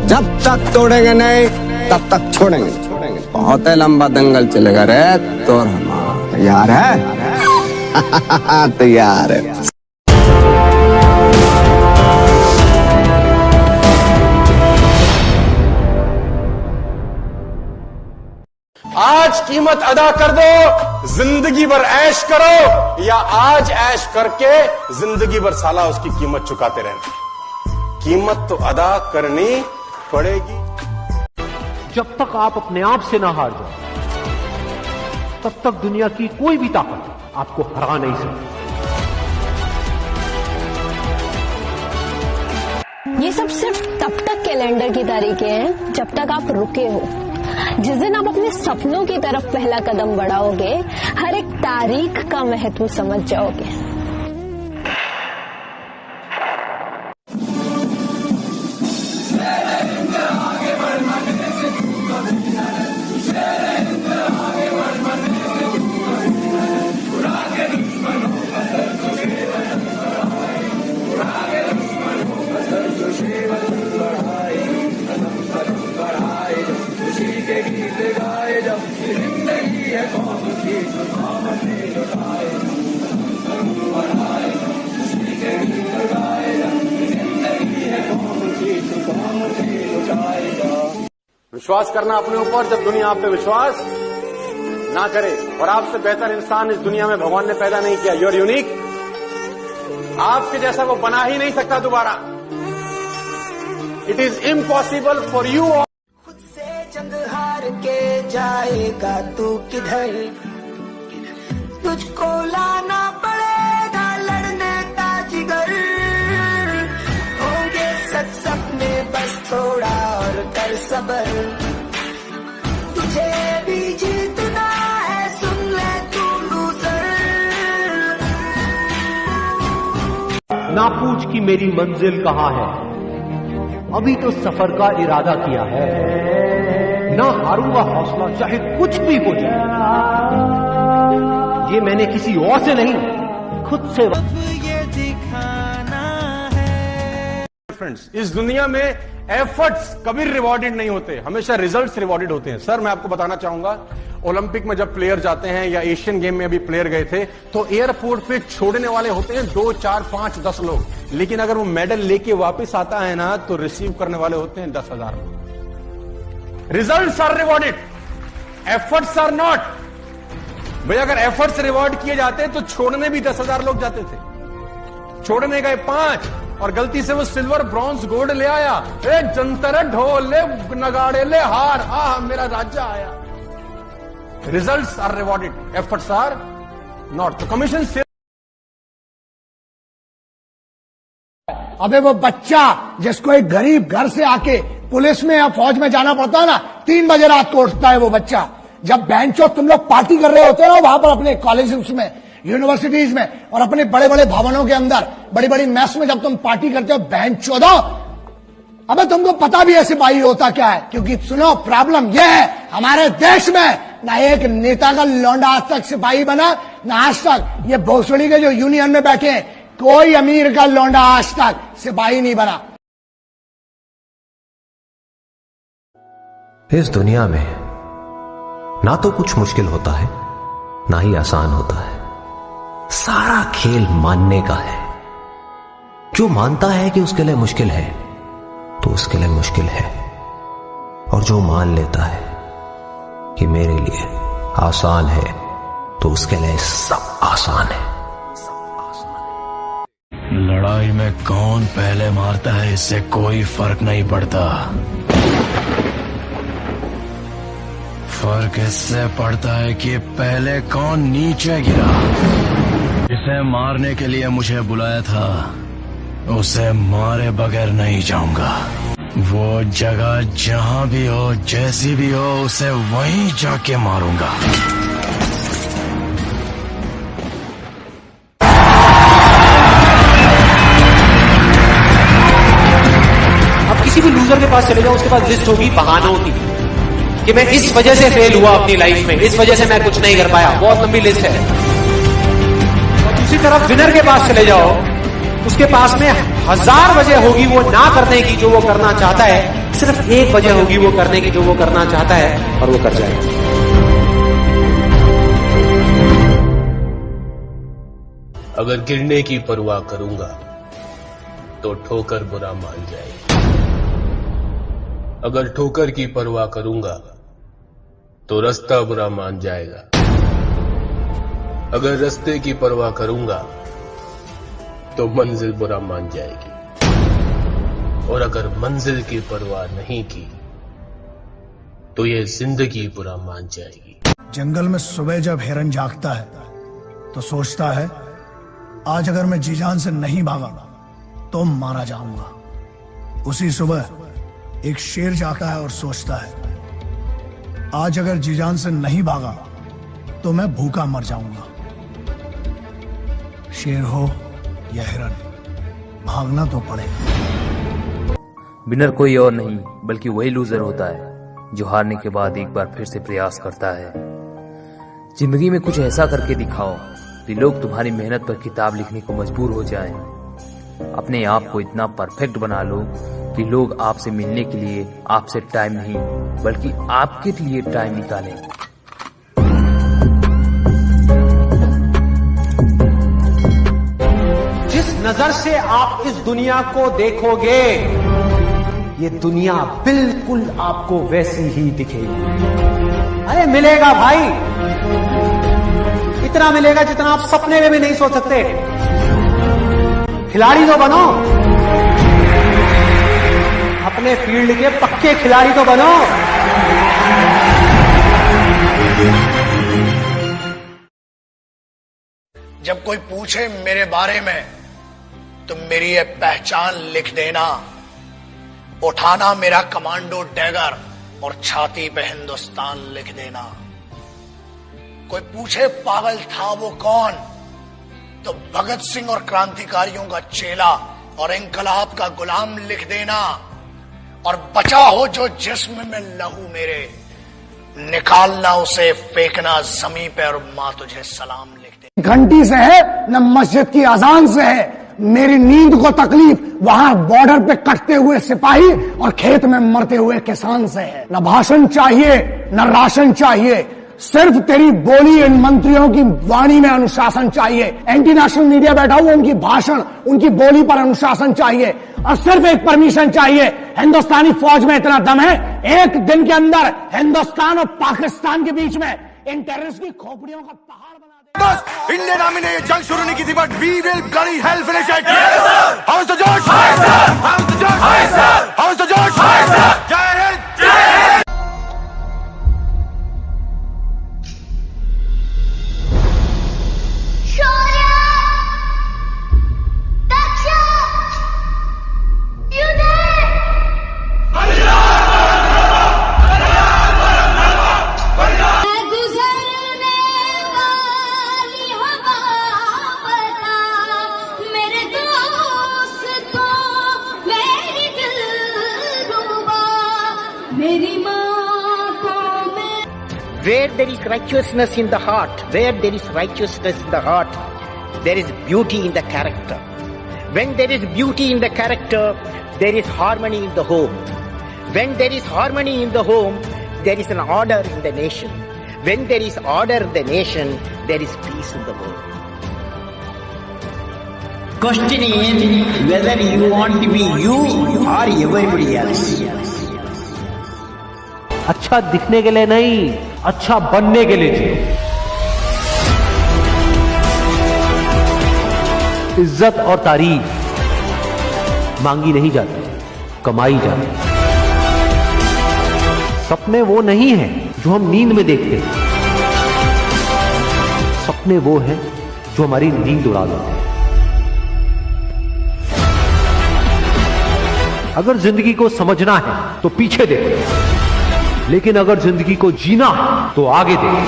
जब तक तोड़ेंगे नहीं तब तक छोड़ेंगे नहीं। बहुत ही लंबा दंगल चलेगा रे। तो तैयार है? तैयार है। आज कीमत अदा कर दो, जिंदगी भर ऐश करो, या आज ऐश करके जिंदगी भर साला उसकी कीमत चुकाते रहना। कीमत तो अदा करनी पड़ेगी। जब तक आप अपने आप से ना हार जाओ, तब तक दुनिया की कोई भी ताकत आपको हरा नहीं सकती। ये सब सिर्फ तब तक कैलेंडर की तारीखें हैं जब तक आप रुके हो। जिस दिन आप अपने सपनों की तरफ पहला कदम बढ़ाओगे, हर एक तारीख का महत्व समझ जाओगे। विश्वास करना अपने ऊपर जब दुनिया आप पे विश्वास ना करे। और आपसे बेहतर इंसान इस दुनिया में भगवान ने पैदा नहीं किया। You are unique. आपके जैसा वो बना ही नहीं सकता दोबारा। It is impossible for you. खुद से जंग हार के जाएगा तू किधर, तुझको लाना पड़ेगा लड़ने का जिगर। होंगे सच सपने बस थोड़ा और कर सबर, तुझे भी जीतना है, सुन ले तू लूजर। ना पूछ कि मेरी मंजिल कहां है, अभी तो सफर का इरादा किया है। ना हारूंगा हौसला चाहे कुछ भी हो जाए। ये मैंने किसी और से नहीं, खुद से। ये दिखाना है। फ्रेंड्स, इस दुनिया में एफर्ट्स कभी रिवॉर्डेड नहीं होते, हमेशा रिजल्ट्स रिवॉर्डेड होते हैं। सर, मैं आपको बताना चाहूंगा, ओलंपिक में जब प्लेयर जाते हैं या एशियन गेम में अभी प्लेयर गए थे, तो एयरपोर्ट पे छोड़ने वाले होते हैं 2, 4, 5, 10 लोग। लेकिन अगर वो मेडल लेके वापस आता है ना, तो रिसीव करने वाले होते हैं 10,000 लोग। Results are rewarded, efforts are not. भाई, अगर एफर्ट्स रिवॉर्ड किए जाते तो छोड़ने भी 10,000 लोग जाते थे। छोड़ने गए 5 और गलती से वो सिल्वर, ब्रॉन्ज, गोल्ड ले आया। ए जंतर, ढोल ले, नगाड़े ले, हार, मेरा राज्य आया। Results are rewarded, efforts are not. तो कमीशन से अबे वो बच्चा जिसको एक गरीब घर से आके पुलिस में या फौज में जाना पड़ता है ना, 3 बजे रात को उठता है वो बच्चा। जब बेंचो तुम लोग पार्टी कर रहे होते हो ना वहां पर अपने कॉलेजेस में, यूनिवर्सिटीज में और अपने बड़े बड़े भवनों के अंदर, बड़ी बड़ी मेस में जब तुम पार्टी करते हो, बेंचो दो, अबे तुमको पता भी है सिपाही होता क्या है। क्योंकि सुनो, प्रॉब्लम यह है हमारे देश में, ना एक नेता का लौंडा आज तक सिपाही बना, ना आज तक ये भोसड़ी के जो यूनियन में बैठे हैं, कोई अमीर का लौंडा आज तक सिपाही नहीं बना। इस दुनिया में ना तो कुछ मुश्किल होता है, ना ही आसान होता है। सारा खेल मानने का है। जो मानता है कि उसके लिए मुश्किल है, तो उसके लिए मुश्किल है। और जो मान लेता है कि मेरे लिए आसान है, तो उसके लिए सब आसान है। लड़ाई में कौन पहले मारता है, इससे कोई फर्क नहीं पड़ता। फर्क इससे पड़ता है कि पहले कौन नीचे गिरा। जिसे मारने के लिए मुझे बुलाया था, उसे मारे बगैर नहीं जाऊंगा। वो जगह जहां भी हो, जैसी भी हो, उसे वहीं जाके मारूंगा। अब किसी भी लूजर के पास चले जाओ, उसके पास लिस्ट होगी बहानों की कि मैं इस वजह से फेल हुआ अपनी लाइफ में, इस वजह से मैं कुछ नहीं कर पाया। बहुत लंबी लिस्ट है। और दूसरी तरफ विनर के पास चले जाओ, उसके पास में 1000 वजह होगी वो ना करने की, जो वो करना चाहता है। सिर्फ एक वजह होगी वो करने की, जो वो करना चाहता है और वो कर जाएगा। अगर गिरने की परवाह करूंगा तो ठोकर बुरा मान जाएगी, अगर ठोकर की परवाह करूंगा तो रास्ता बुरा मान जाएगा, अगर रास्ते की परवाह करूंगा तो मंजिल बुरा मान जाएगी, और अगर मंजिल की परवाह नहीं की तो ये जिंदगी बुरा मान जाएगी। जंगल में सुबह जब हिरन जागता है तो सोचता है आज अगर मैं जी जान से नहीं भागा तो मारा जाऊंगा। उसी सुबह एक शेर जागता है और सोचता है आज अगर जी जान से नहीं भागा तो मैं भूखा मर जाऊंगा। शेर हो या हिरन, भागना तो पड़ेगा। विनर कोई और नहीं बल्कि वही लूजर होता है जो हारने के बाद एक बार फिर से प्रयास करता है। जिंदगी में कुछ ऐसा करके दिखाओ कि लोग तुम्हारी मेहनत पर किताब लिखने को मजबूर हो जाएं। अपने आप को इतना परफेक्ट बना लो कि लोग आपसे मिलने के लिए आपसे टाइम नहीं बल्कि आपके लिए टाइम निकालें। जिस नजर से आप इस दुनिया को देखोगे ये दुनिया बिल्कुल आपको वैसी ही दिखेगी। अरे मिलेगा भाई, इतना मिलेगा जितना आप सपने में भी नहीं सोच सकते। खिलाड़ी तो बनो, अपने फील्ड के पक्के खिलाड़ी तो बनो। जब कोई पूछे मेरे बारे में तो मेरी ये पहचान लिख देना, उठाना मेरा कमांडो डैगर और छाती पे हिंदुस्तान लिख देना। कोई पूछे पागल था वो कौन, तो भगत सिंह और क्रांतिकारियों का चेला और इंकलाब का गुलाम लिख देना। और बचा हो जो जिस्म में लहू मेरे, निकालना उसे फेंकना जमीन पे और मां तुझे सलाम लिख दे। घंटी से है न मस्जिद की अजान से है, मेरी नींद को तकलीफ वहां बॉर्डर पे कटते हुए सिपाही और खेत में मरते हुए किसान से है। न भाषण चाहिए न राशन चाहिए, सिर्फ तेरी बोली इन मंत्रियों की वाणी में अनुशासन चाहिए। एंटी नेशनल मीडिया बैठा हुआ, उनकी भाषण उनकी बोली पर अनुशासन चाहिए। और सिर्फ एक परमिशन चाहिए, हिंदुस्तानी फौज में इतना दम है एक दिन के अंदर हिंदुस्तान और पाकिस्तान के बीच में इन टेररिस्ट की खोपड़ियों का पहाड़ बना दे। बस इंडियन आर्मी ने ये जंग शुरू नहीं की थी, but we will bloody hell finish it. How is the josh? Hi sir. How is the josh? Hi sir. How is the josh? Hi sir. जय हिंद, जय Hind. Where there is righteousness in the heart, where there is righteousness in the heart, there is beauty in the character. When there is beauty in the character, there is harmony in the home. When there is harmony in the home, there is an order in the nation. When there is order in the nation, there is peace in the world. Question is whether you want to be you or everybody else. अच्छा दिखने के लिए नहीं, अच्छा बनने के लिए जियो। इज्जत और तारीफ मांगी नहीं जाती, कमाई जाती। सपने वो नहीं हैं जो हम नींद में देखते हैं, सपने वो हैं जो हमारी नींद उड़ा देते हैं। अगर जिंदगी को समझना है तो पीछे देखो, लेकिन अगर जिंदगी को जीना तो आगे देखो।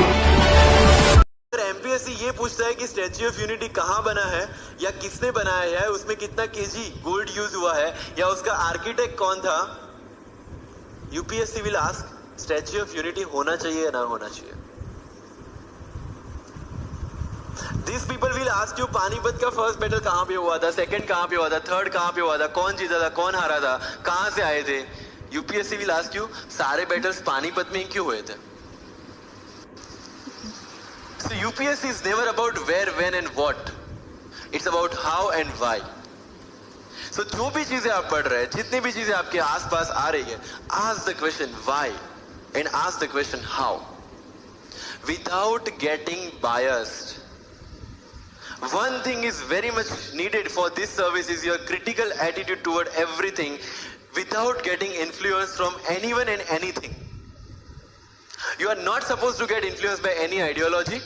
एमपीएससी ये पूछता है कि स्टैच्यू ऑफ यूनिटी कहां बना है या किसने बनाया है, उसमें कितना केजी गोल्ड यूज हुआ है या उसका आर्किटेक्ट कौन था, UPSC will ask statue of unity होना चाहिए या ना होना चाहिए। This people will ask you Panipat का फर्स्ट बैटल कहां पे हुआ था, सेकंड कहां पे हुआ था, थर्ड कहां पे हुआ था, कौन जीता था, कौन हारा था, कहां से आए थे, यूपीएससी विल आस्क यू सारे बैटल्स पानीपत में क्यों हुए थे? So UPSC is never about where, when and what. It's about how and why. So जो भी चीजें आप पढ़ रहे हैं, जितनी भी चीजें आपके आसपास आ रही है, ask the question why and ask the question how. Without getting biased. One thing is very much needed for this service is your critical attitude toward everything without getting influence from anyone and anything. You are not supposed to get influenced by any ideology.